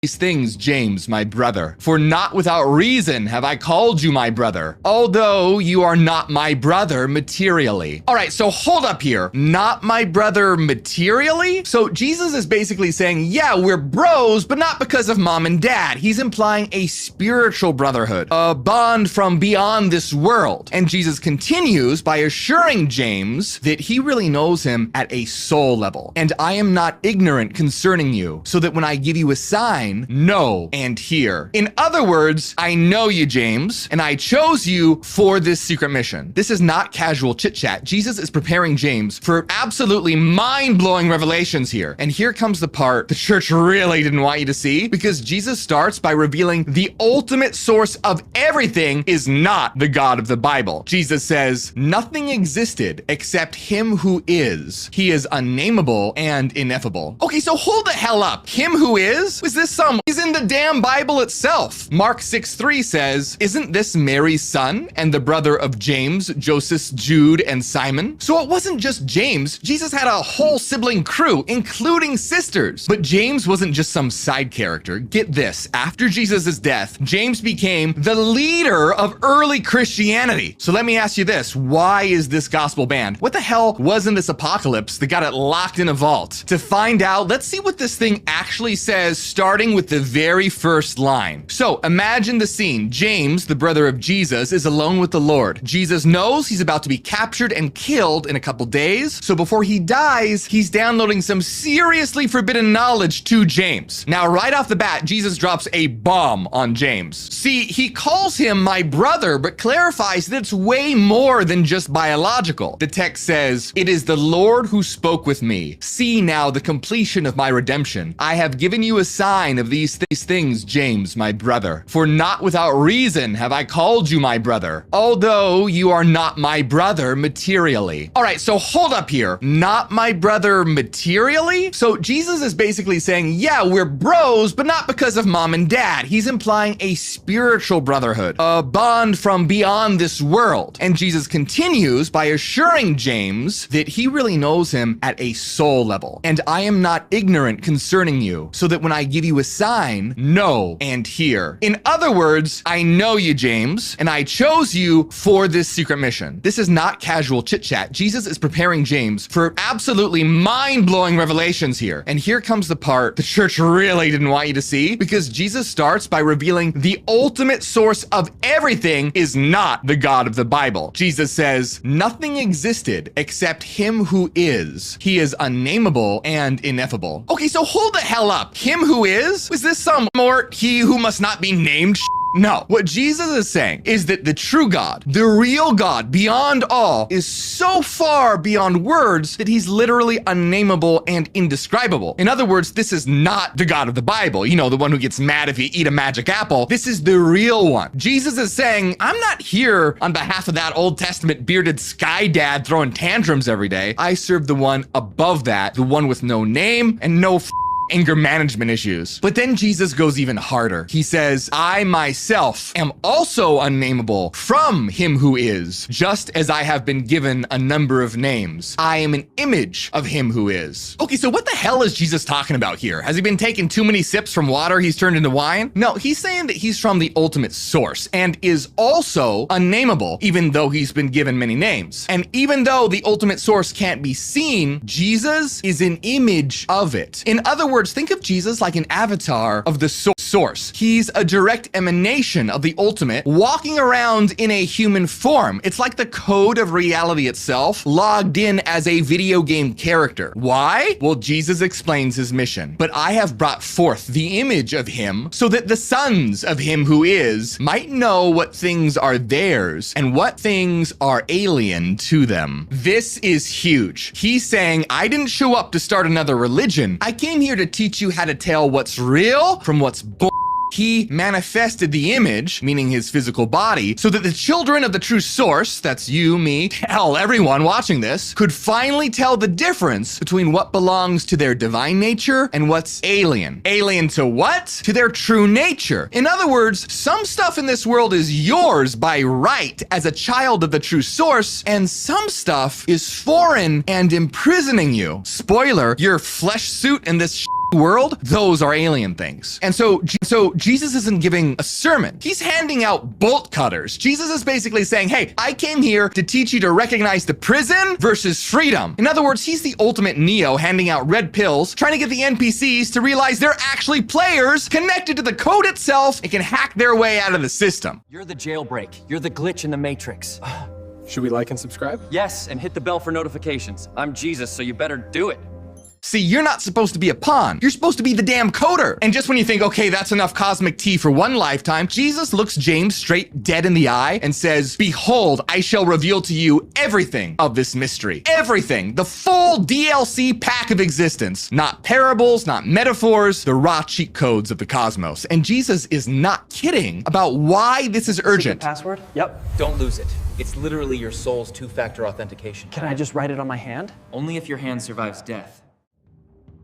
These things, James, my brother, for not without reason have I called you my brother, although you are not my brother materially. All right, so hold up here. Not my brother materially? So Jesus is basically saying, yeah, we're bros, but not because of mom and dad. He's implying a spiritual brotherhood, a bond from beyond this world. And Jesus continues by assuring James that he really knows him at a soul level. And I am not ignorant concerning you, so that when I give you a sign, know and hear. In other words, I know you, James, and I chose you for this secret mission. This is not casual chit chat. Jesus is preparing James for absolutely mind-blowing revelations here. And here comes the part the church really didn't want you to see, because Jesus starts by revealing the ultimate source of everything is not the God of the Bible. Jesus says, nothing existed except him who is. He is unnameable and ineffable. Okay, so hold the hell up. Him who is? Was this He's in the damn Bible itself. Mark 6:3 says, isn't this Mary's son and the brother of James, Joseph, Jude, and Simon? So it wasn't just James. Jesus had a whole sibling crew, including sisters. But James wasn't just some side character. Get this, after Jesus' death, James became the leader of early Christianity. So let me ask you this, why is this gospel banned? What the hell was in this apocalypse that got it locked in a vault? To find out, let's see what this thing actually says, starting with the very first line. So imagine the scene. James, the brother of Jesus, is alone with the Lord. Jesus knows he's about to be captured and killed in a couple days. So before he dies, he's downloading some seriously forbidden knowledge to James. Now, right off the bat, Jesus drops a bomb on James. See, he calls him my brother, but clarifies that it's way more than just biological. The text says, it is the Lord who spoke with me. See now the completion of my redemption. I have given you a sign of these things, James, my brother. For not without reason have I called you my brother, although you are not my brother materially. All right, so hold up here. Not my brother materially? So Jesus is basically saying, yeah, we're bros, but not because of mom and dad. He's implying a spiritual brotherhood, a bond from beyond this world. And Jesus continues by assuring James that he really knows him at a soul level. And I am not ignorant concerning you, so that when I give you a sign, know and hear. In other words, I know you, James, and I chose you for this secret mission. This is not casual chit chat. Jesus is preparing James for absolutely mind-blowing revelations here. And here comes the part the church really didn't want you to see, because Jesus starts by revealing the ultimate source of everything is not the God of the Bible. Jesus says, nothing existed except him who is. He is unnameable and ineffable. Okay, so hold the hell up. Him who is? Was this some more he who must not be named? No, what Jesus is saying is that the true God, the real God beyond all, is so far beyond words that he's literally unnameable and indescribable. In other words, this is not the God of the Bible, you know, the one who gets mad if you eat a magic apple. This is the real one. Jesus is saying, I'm not here on behalf of that Old Testament bearded sky dad throwing tantrums every day. I serve the one above that, the one with no name and no anger management issues. But then Jesus goes even harder. He says, I myself am also unnameable from him who is, just as I have been given a number of names. I am an image of him who is. Okay, so what the hell is Jesus talking about here? Has he been taking too many sips from water he's turned into wine? No, he's saying that he's from the ultimate source and is also unnameable, even though he's been given many names. And even though the ultimate source can't be seen, Jesus is an image of it. In other words, think of Jesus like an avatar of the source. He's a direct emanation of the ultimate, walking around in a human form. It's like the code of reality itself, logged in as a video game character. Why? Well, Jesus explains his mission. But I have brought forth the image of him, so that the sons of him who is might know what things are theirs and what things are alien to them. This is huge. He's saying, I didn't show up to start another religion. I came here to teach you how to tell what's real from what's bull. He manifested the image, meaning his physical body, so that the children of the true source, that's you, me, hell, everyone watching this, could finally tell the difference between what belongs to their divine nature and what's alien. Alien to what? To their true nature. In other words, some stuff in this world is yours by right as a child of the true source, and some stuff is foreign and imprisoning you. Spoiler, your flesh suit and this world, those are alien things. And so Jesus isn't giving a sermon. He's handing out bolt cutters. Jesus is basically saying, hey, I came here to teach you to recognize the prison versus freedom. In other words, he's the ultimate Neo handing out red pills, trying to get the NPCs to realize they're actually players connected to the code itself and can hack their way out of the system. You're the jailbreak. You're the glitch in the Matrix. Should we like and subscribe? Yes, and hit the bell for notifications. I'm Jesus, so you better do it. See, you're not supposed to be a pawn. You're supposed to be the damn coder. And just when you think, okay, that's enough cosmic tea for one lifetime, Jesus looks James straight dead in the eye and says, behold, I shall reveal to you everything of this mystery. Everything. The full DLC pack of existence. Not parables, not metaphors, the raw cheat codes of the cosmos. And Jesus is not kidding about why this is urgent. Password? Yep. Don't lose it. It's literally your soul's two-factor authentication. Can I just write it on my hand? Only if your hand survives death.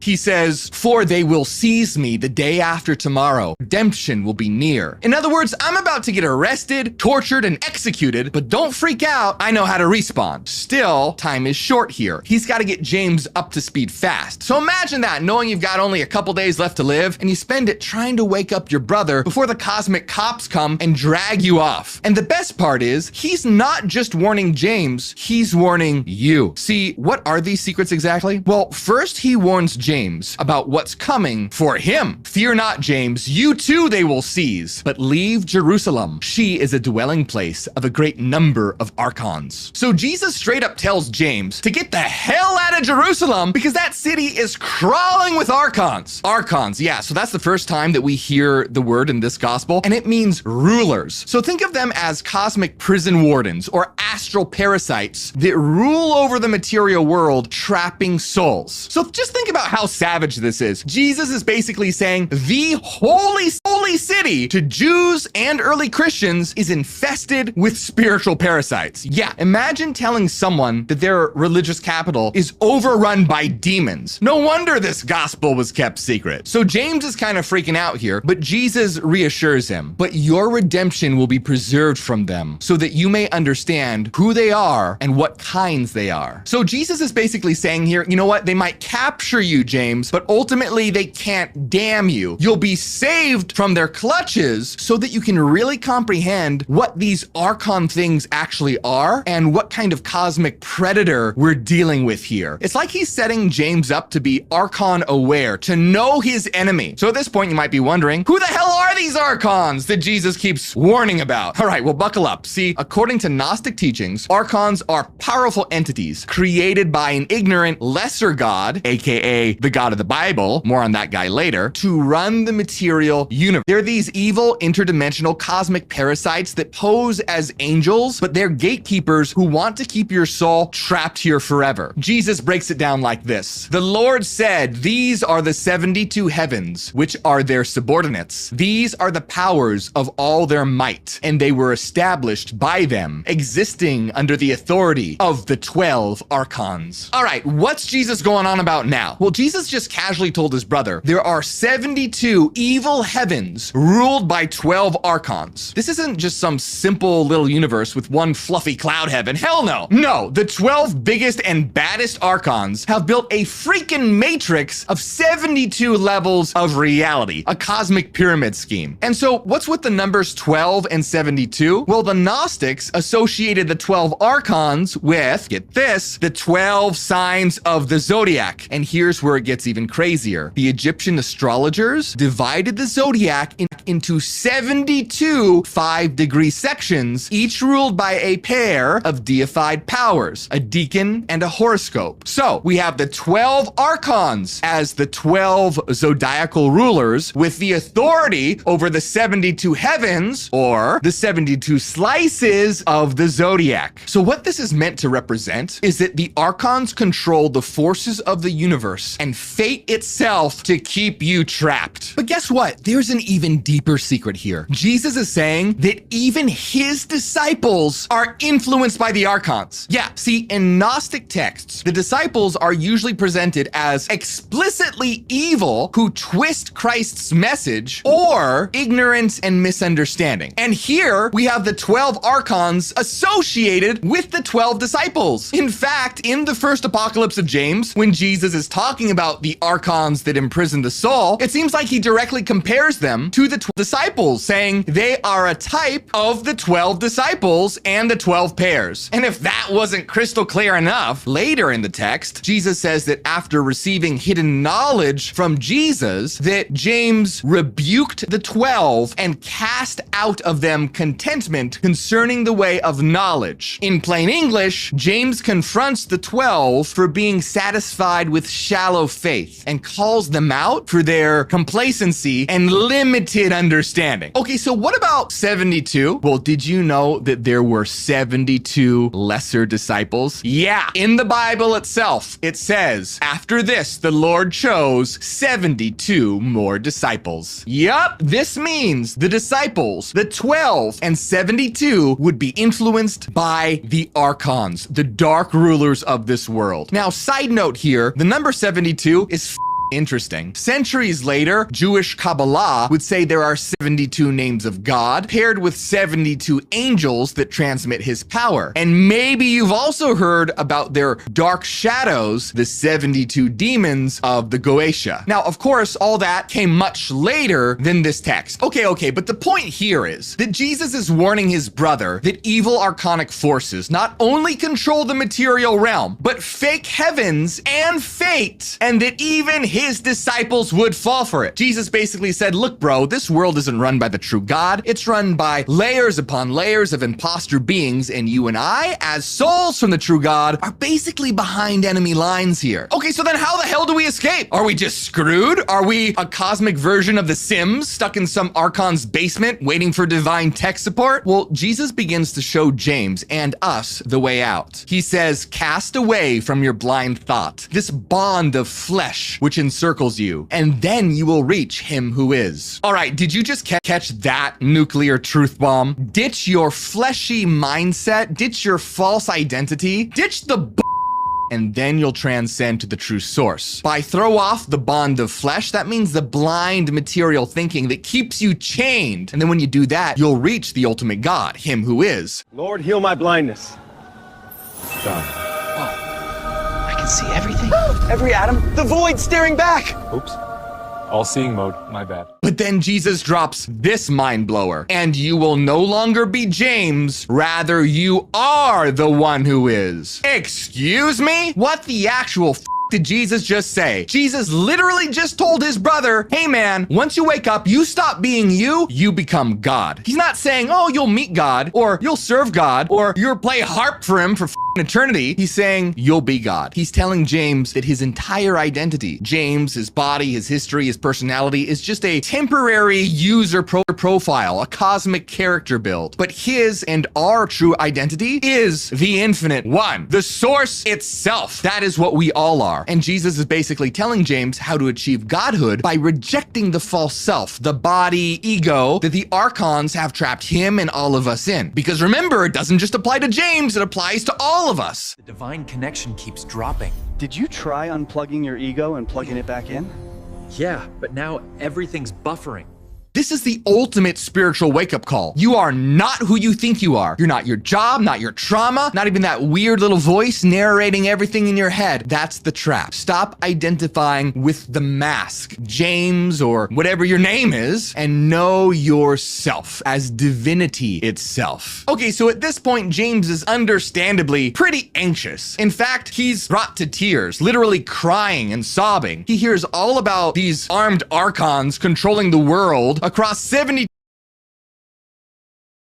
He says, for they will seize me the day after tomorrow. Redemption will be near. In other words, I'm about to get arrested, tortured, and executed, but don't freak out. I know how to respawn. Still, time is short here. He's got to get James up to speed fast. So imagine that, knowing you've got only a couple days left to live, and you spend it trying to wake up your brother before the cosmic cops come and drag you off. And the best part is, he's not just warning James, he's warning you. See, what are these secrets exactly? Well, first he warns James about what's coming for him. Fear not, James, you too they will seize, but leave Jerusalem. She is a dwelling place of a great number of archons. So Jesus straight up tells James to get the hell out of Jerusalem because that city is crawling with archons. Archons, yeah, so that's the first time that we hear the word in this gospel, and it means rulers. So think of them as cosmic prison wardens or astral parasites that rule over the material world, trapping souls. So just think about how savage this is. Jesus is basically saying the holy city to Jews and early Christians is infested with spiritual parasites. Yeah, imagine telling someone that their religious capital is overrun by demons. No wonder this gospel was kept secret. So James is kind of freaking out here, but Jesus reassures him, but your redemption will be preserved from them so that you may understand who they are and what kinds they are. So Jesus is basically saying here, you know what? They might capture you, James, but ultimately they can't damn you. You'll be saved from their clutches so that you can really comprehend what these archon things actually are and what kind of cosmic predator we're dealing with here. It's like he's setting James up to be archon aware, to know his enemy. So at this point you might be wondering, who the hell are these archons that Jesus keeps warning about? All right, well, buckle up. See, according to Gnostic teachings, archons are powerful entities created by an ignorant lesser god, aka the God of the Bible, more on that guy later, to run the material universe. They're these evil interdimensional cosmic parasites that pose as angels, but they're gatekeepers who want to keep your soul trapped here forever. Jesus breaks it down like this. The Lord said, these are the 72 heavens, which are their subordinates. These are the powers of all their might, and they were established by them, existing under the authority of the 12 archons. All right, what's Jesus going on about now? Well, Jesus just casually told his brother, there are 72 evil heavens ruled by 12 archons. This isn't just some simple little universe with one fluffy cloud heaven. Hell no. No, the 12 biggest and baddest archons have built a freaking matrix of 72 levels of reality, a cosmic pyramid scheme. And so what's with the numbers 12 and 72? Well, the Gnostics associated the 12 archons with, get this, the 12 signs of the zodiac. And here's where it gets even crazier. The Egyptian astrologers divided the zodiac into 72 5-degree sections, each ruled by a pair of deified powers, a deacon and a horoscope. So we have the 12 archons as the 12 zodiacal rulers with the authority over the 72 heavens, or the 72 slices of the zodiac. So what this is meant to represent is that the archons control the forces of the universe and fate itself to keep you trapped. But guess what? There's an even deeper secret here. Jesus is saying that even his disciples are influenced by the archons. Yeah, see, in Gnostic texts, the disciples are usually presented as explicitly evil who twist Christ's message, or ignorance and misunderstanding. And here we have the 12 archons associated with the 12 disciples. In fact, in the first apocalypse of James, when Jesus is talking about the archons that imprisoned the soul, it seems like he directly compares them to the 12 disciples, saying they are a type of the 12 disciples and the 12 pairs. And if that wasn't crystal clear enough, later in the text, Jesus says that after receiving hidden knowledge from Jesus, that James rebuked the 12 and cast out of them contentment concerning the way of knowledge. In plain English, James confronts the 12 for being satisfied with shallow faith and calls them out for their complacency and limited understanding. Okay, so what about 72? Well, did you know that there were 72 lesser disciples? Yeah, in the Bible itself, it says, after this, the Lord chose 72 more disciples. Yup, this means the disciples, the 12 and 72, would be influenced by the archons, the dark rulers of this world. Now, side note here, the number 72 is interesting. Centuries later, Jewish Kabbalah would say there are 72 names of God paired with 72 angels that transmit his power. And maybe you've also heard about their dark shadows, the 72 demons of the Goetia. Now, of course, all that came much later than this text. Okay, but the point here is that Jesus is warning his brother that evil archonic forces not only control the material realm, but fake heavens and fate, and that even his disciples would fall for it. Jesus basically said, look, bro, this world isn't run by the true God. It's run by layers upon layers of imposter beings, and you and I, as souls from the true God, are basically behind enemy lines here. Okay, so then how the hell do we escape? Are we just screwed? Are we a cosmic version of The Sims, stuck in some archon's basement, waiting for divine tech support? Well, Jesus begins to show James and us the way out. He says, cast away from your blind thought this bond of flesh which encircles you, and then you will reach him who is. All right, did you just catch that nuclear truth bomb? Ditch your fleshy mindset, ditch your false identity, ditch the and then you'll transcend to the true source. By throw off the bond of flesh, that means the blind material thinking that keeps you chained. And then when you do that, you'll reach the ultimate God, him who is. Lord, heal my blindness. Done. I can see everything. Every atom, the void staring back. Oops. All-seeing mode, my bad. But then Jesus drops this mind blower, and you will no longer be James, rather you are the one who is. Excuse me? What the actual did Jesus just say? Jesus literally just told his brother, hey man, once you wake up, you stop being you, you become God. He's not saying, oh, you'll meet God, or you'll serve God, or you'll play harp for him for eternity. He's saying, you'll be God. He's telling James that his entire identity, James, his body, his history, his personality, is just a temporary user profile, a cosmic character build. But his and our true identity is the infinite one, the source itself. That is what we all are. And Jesus is basically telling James how to achieve godhood by rejecting the false self, the body, ego that the archons have trapped him and all of us in. Because remember, it doesn't just apply to James, it applies to all of us. The divine connection keeps dropping. Did you try unplugging your ego and plugging it back in? Yeah, but now everything's buffering. This is the ultimate spiritual wake-up call. You are not who you think you are. You're not your job, not your trauma, not even that weird little voice narrating everything in your head. That's the trap. Stop identifying with the mask, James or whatever your name is, and know yourself as divinity itself. Okay, so at this point, James is understandably pretty anxious. In fact, he's brought to tears, literally crying and sobbing. He hears all about these armed archons controlling the world across 72